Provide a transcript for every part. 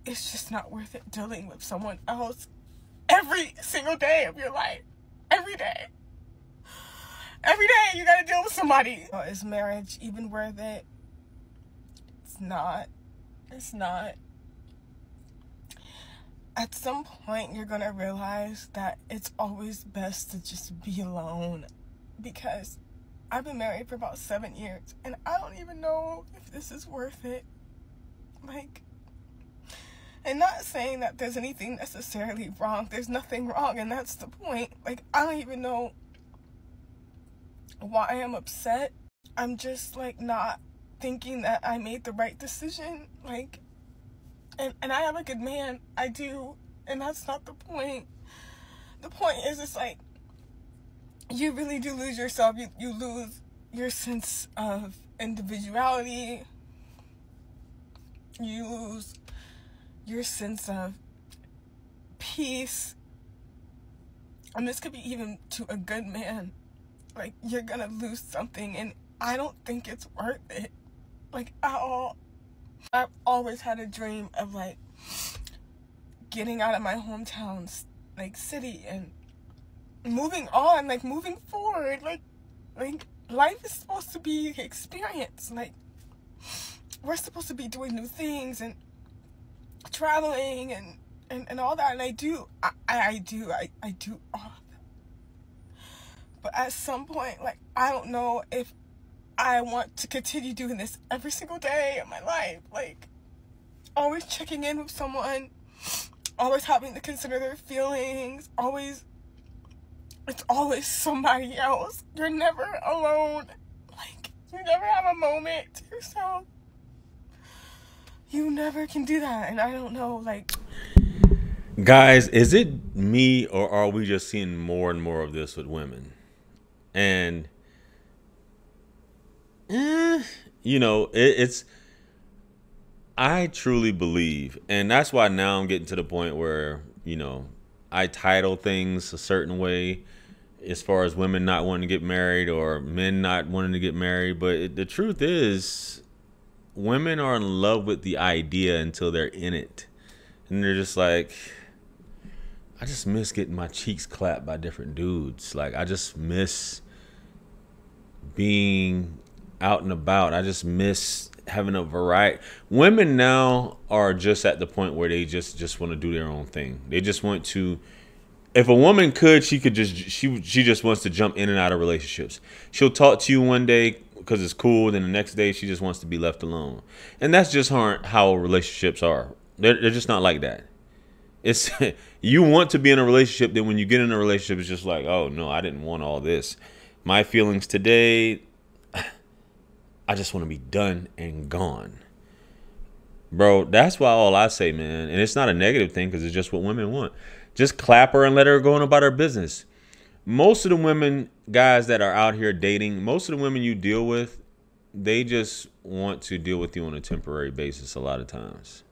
it's just not worth it dealing with someone else every single day of your life. Every day. Every day you gotta deal with somebody. Is marriage even worth it? It's not. It's not. At some point, you're gonna realize that it's always best to just be alone. Because I've been married for about 7 years, and I don't even know if this is worth it. Like, and not saying that there's anything necessarily wrong. There's nothing wrong, and that's the point. Like, I don't even know why I'm upset. I'm just, like, not thinking that I made the right decision. Like, and I have a good man. I do. And that's not the point. The point is, it's like, you really do lose yourself. You lose your sense of individuality. You lose your sense of peace. And this could be even to a good man. Like, you're gonna lose something, and I don't think it's worth it. Like, at all. I've always had a dream of, like, getting out of my hometown, like, city, and moving on, like, moving forward. Like, life is supposed to be experience. Like, we're supposed to be doing new things, and traveling, and all that, and I do all of that. But at some point, like, I don't know if I want to continue doing this every single day of my life. Like, always checking in with someone, always having to consider their feelings, it's always somebody else. You're never alone. Like, you never have a moment to yourself. You never can do that, and I don't know, like... Guys, is it me, or are we just seeing more and more of this with women? And... you know, it's, I truly believe, and that's why now I'm getting to the point where, you know, I title things a certain way as far as women not wanting to get married or men not wanting to get married. But the truth is, women are in love with the idea until they're in it. And they're just like, I just miss getting my cheeks clapped by different dudes. Like, I just miss being out and about. I just miss having a variety. Women now are just at the point where they just want to do their own thing. They just want to, if a woman could, she could just, she just wants to jump in and out of relationships. She'll talk to you one day because it's cool, then the next day she just wants to be left alone. And that's just how relationships are. They're just not like that. It's you want to be in a relationship, then when you get in a relationship, it's just like, oh no, I didn't want all this. My feelings today, I just want to be done and gone. Bro, that's why all I say, man, and it's not a negative thing because it's just what women want. Just clap her and let her go on about her business. Most of the women, guys that are out here dating, most of the women you deal with, they just want to deal with you on a temporary basis a lot of times.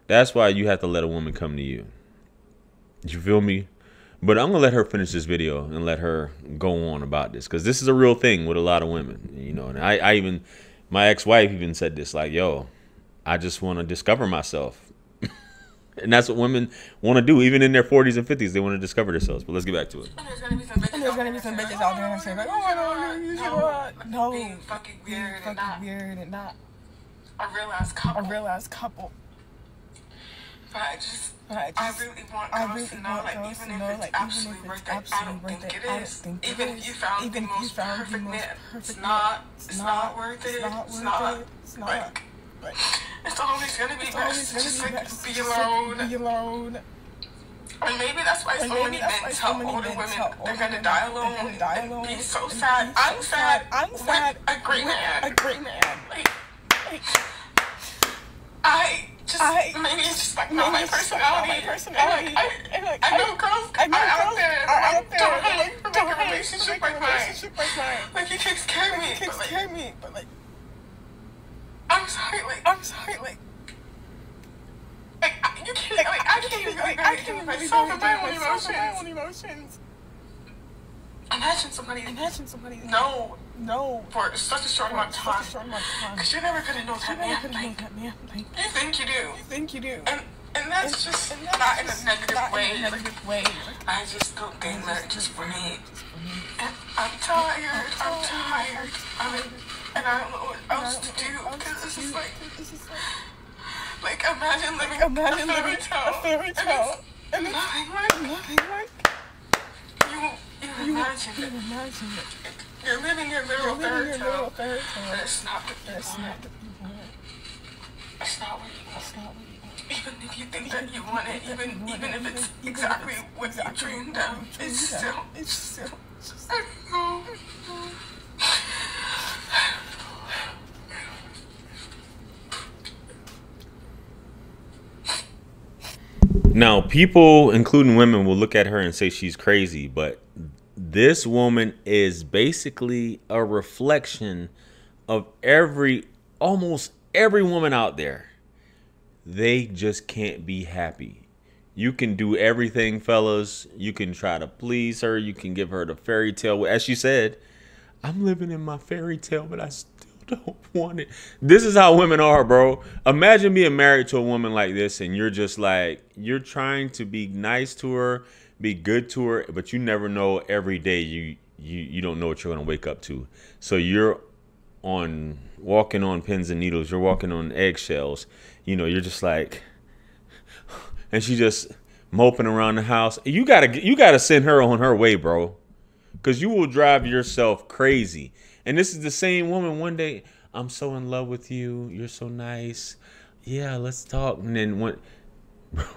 That's why you have to let a woman come to you. You feel me? But I'm going to let her finish this video and let her go on about this. Because this is a real thing with a lot of women. You know, and I even, my ex-wife even said this, like, yo, I just want to discover myself. And that's what women want to do. Even in their 40s and 50s, they want to discover themselves. But let's get back to it. And there's going to be some bitches out there and say, like, oh, I know, no, being fucking weird and not a real ass couple. But I really want girls to know, like, even if it's absolutely worth it, I don't think it is. Even if you found the most perfect man, it's not worth it. It's not. Like, it's always gonna be best to just, like, be alone. And maybe that's why so many men tell older women they're gonna die alone and be so sad. I'm sad with a great man. Like, maybe it's just like not my personality. And like, I know girls are out there don't have a relationship like mine. Like, it can scare me, but like, I'm sorry, like, you can't, like, I can't even myself and my own emotions. Imagine somebody no for such a short amount of time. Because you're never gonna know that man. Like, you think you do. And And that's just not in a negative way. I just don't think marriage is for me. And I'm tired. I mean, and I don't know what else to do, because this is like imagine living a fairy tale. And nothing like you imagine it. You're living your little fairy tale. And it's not what you want. It's not what you want. Even if you think that you want it, even if it's exactly what you dreamed of, it's still I don't know. Now, people, including women, will look at her and say she's crazy, but this woman is basically a reflection of almost every woman out there. They just can't be happy. You can do everything, fellas. You can try to please her. You can give her the fairy tale. As she said, I'm living in my fairy tale, but I still don't want it. This is how women are, bro. Imagine being married to a woman like this, and you're just like, you're trying to be nice to her, be good to her, but you never know. Every day you don't know what you're gonna wake up to. So you're walking on pins and needles. You're walking on eggshells. You know, you're just like, and she just moping around the house. You gotta send her on her way, bro, because you will drive yourself crazy. And this is the same woman. One day, I'm so in love with you. You're so nice. Yeah, let's talk. And then bro,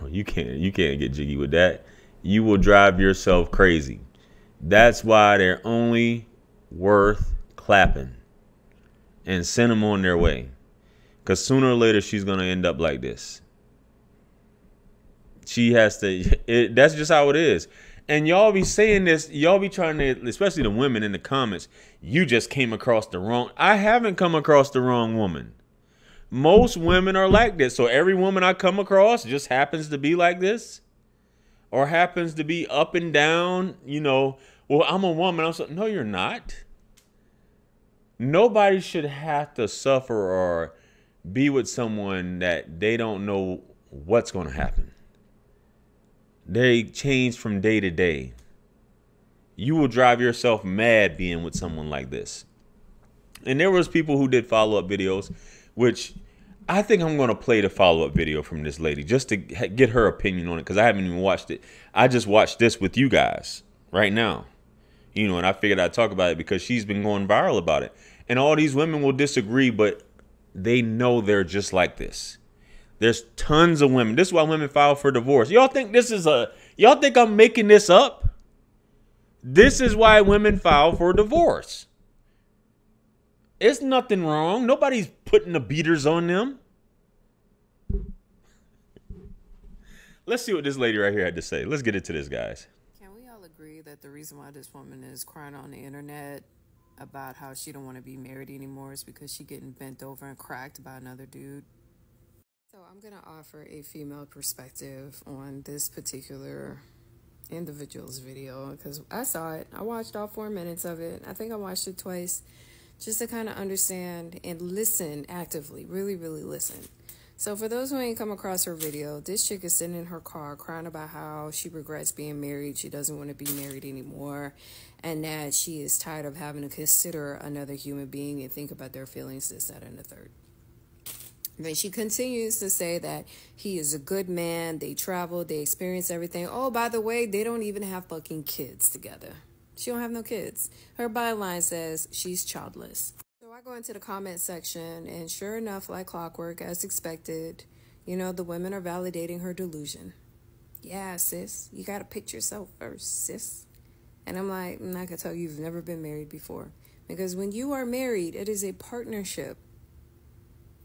you can't get jiggy with that. You will drive yourself crazy. That's why they're only worth clapping and send them on their way. Because sooner or later, she's going to end up like this. She has to. That's just how it is. And y'all be saying this. Y'all be trying to, especially the women in the comments, you just came across the wrong. I haven't come across the wrong woman. Most women are like this. So every woman I come across just happens to be like this. Or happens to be up and down. You know, well, I'm a woman. No, you're not. Nobody should have to suffer or be with someone that they don't know what's going to happen. They change from day to day. You will drive yourself mad being with someone like this. And there was people who did follow-up videos, which I think I'm going to play the follow-up video from this lady just to get her opinion on it, because I haven't even watched it. I just watched this with you guys right now. You know, and I figured I'd talk about it because she's been going viral about it. And all these women will disagree, but they know they're just like this. There's tons of women. This is why women file for divorce. Y'all think y'all think I'm making this up? This is why women file for divorce. It's nothing wrong. Nobody's putting the beaters on them. Let's see what this lady right here had to say. Let's get into this, guys. Can we all agree that the reason why this woman is crying on the internet about how she don't want to be married anymore is because she getting bent over and cracked by another dude? So I'm going to offer a female perspective on this particular individual's video because I saw it. I watched all 4 minutes of it. I think I watched it twice just to kind of understand and listen actively, really, really listen. So for those who ain't come across her video, this chick is sitting in her car crying about how she regrets being married. She doesn't want to be married anymore, and that she is tired of having to consider another human being and think about their feelings, this, that, and the third. Then she continues to say that he is a good man. They travel, they experience everything. Oh, by the way, they don't even have fucking kids together. She don't have no kids. Her byline says she's childless. So I go into the comment section, and sure enough, like clockwork, as expected, you know, the women are validating her delusion. Yeah, sis, you got to pick yourself first, sis. And I'm like, I can tell you've never been married before. Because when you are married, it is a partnership.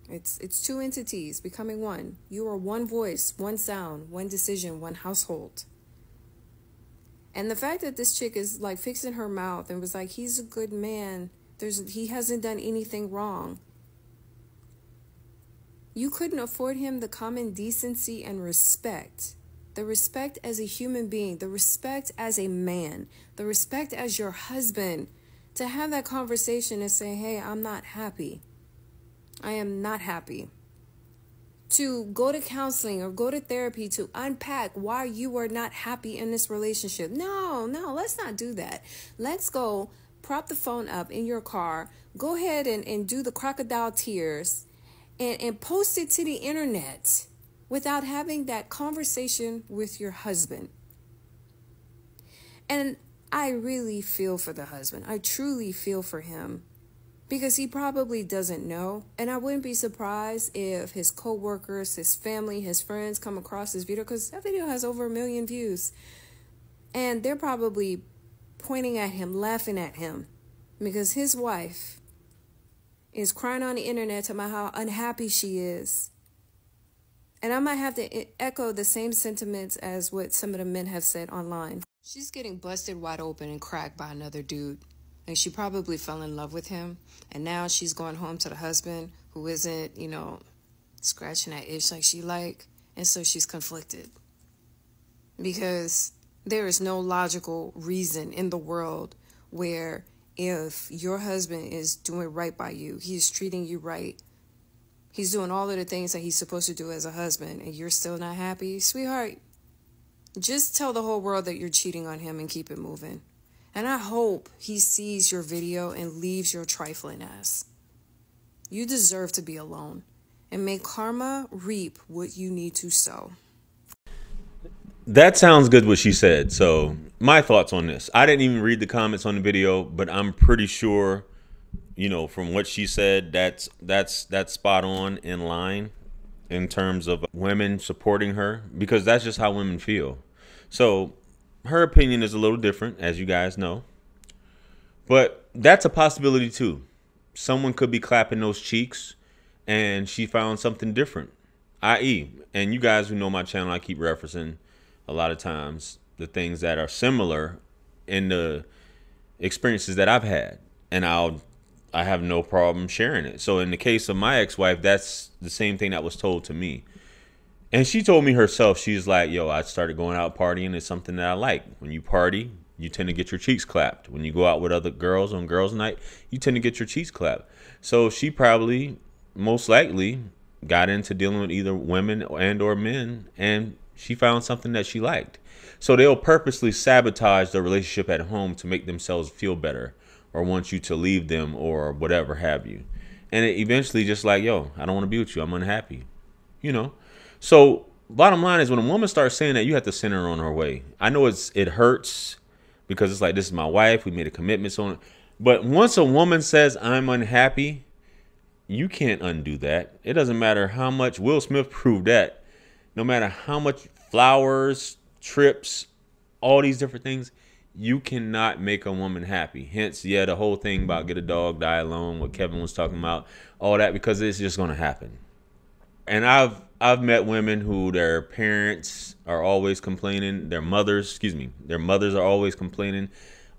It's two entities becoming one. You are one voice, one sound, one decision, one household. And the fact that this chick is like fixing her mouth and was like, he's a good man. He hasn't done anything wrong. You couldn't afford him the common decency and respect. The respect as a human being, the respect as a man, the respect as your husband, to have that conversation and say, hey, I'm not happy. I am not happy. to go to counseling or go to therapy to unpack why you are not happy in this relationship. No, let's not do that. Let's go prop the phone up in your car. Go ahead and do the crocodile tears and post it to the internet without having that conversation with your husband. And I really feel for the husband. I truly feel for him because he probably doesn't know. And I wouldn't be surprised if his coworkers, his family, his friends come across this video, because that video has over 1 million views. And they're probably pointing at him, laughing at him, because his wife is crying on the internet about how unhappy she is. And I might have to echo the same sentiments as what some of the men have said online. She's getting busted wide open and cracked by another dude. And she probably fell in love with him. And now she's going home to the husband who isn't, scratching that itch like she like. And so she's conflicted. Because there is no logical reason in the world where if your husband is doing right by you, he's treating you right, he's doing all of the things that he's supposed to do as a husband, and you're still not happy, sweetheart, just tell the whole world that you're cheating on him and keep it moving. And I hope he sees your video and leaves your trifling ass. You deserve to be alone. And may karma reap what you need to sow. That sounds good what she said. So my thoughts on this. I didn't even read the comments on the video, but I'm pretty sure, from what she said, that's spot on, in line in terms of women supporting her, because that's just how women feel. So her opinion is a little different, as you guys know, but that's a possibility too. Someone could be clapping those cheeks and she found something different, i.e., and you guys who know my channel, I keep referencing a lot of times the things that are similar in the experiences that I've had, and I have no problem sharing it. So in the case of my ex-wife, that's the same thing that was told to me. And she told me herself, she's like, yo, I started going out partying. It's something that I like. When you party, you tend to get your cheeks clapped. When you go out with other girls on girls' night, you tend to get your cheeks clapped. So she probably, most likely, got into dealing with either women and or men, and she found something that she liked. So they'll purposely sabotage the relationship at home to make themselves feel better, or want you to leave them, or whatever have you. And it eventually just like, yo, I don't want to be with you. I'm unhappy. So bottom line is, when a woman starts saying that, you have to send her on her way. I know it hurts, because it's like, this is my wife. We made a commitment on it. But once a woman says I'm unhappy, you can't undo that. It doesn't matter how much. Will Smith proved that. No matter how much flowers, trips, all these different things, you cannot make a woman happy. Hence, yeah, the whole thing about get a dog, die alone, what Kevin was talking about, all that, because it's just going to happen. And I've met women who their parents are always complaining, their mothers are always complaining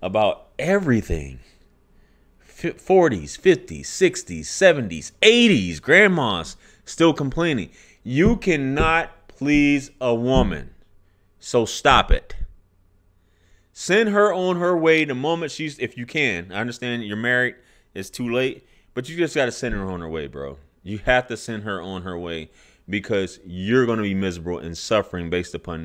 about everything. 40s, 50s, 60s, 70s, 80s, grandmas still complaining. You cannot please a woman. So stop it. Send her on her way the moment she's, if you can. I understand you're married, it's too late, but you just got to send her on her way, bro. You have to send her on her way, because you're going to be miserable and suffering based upon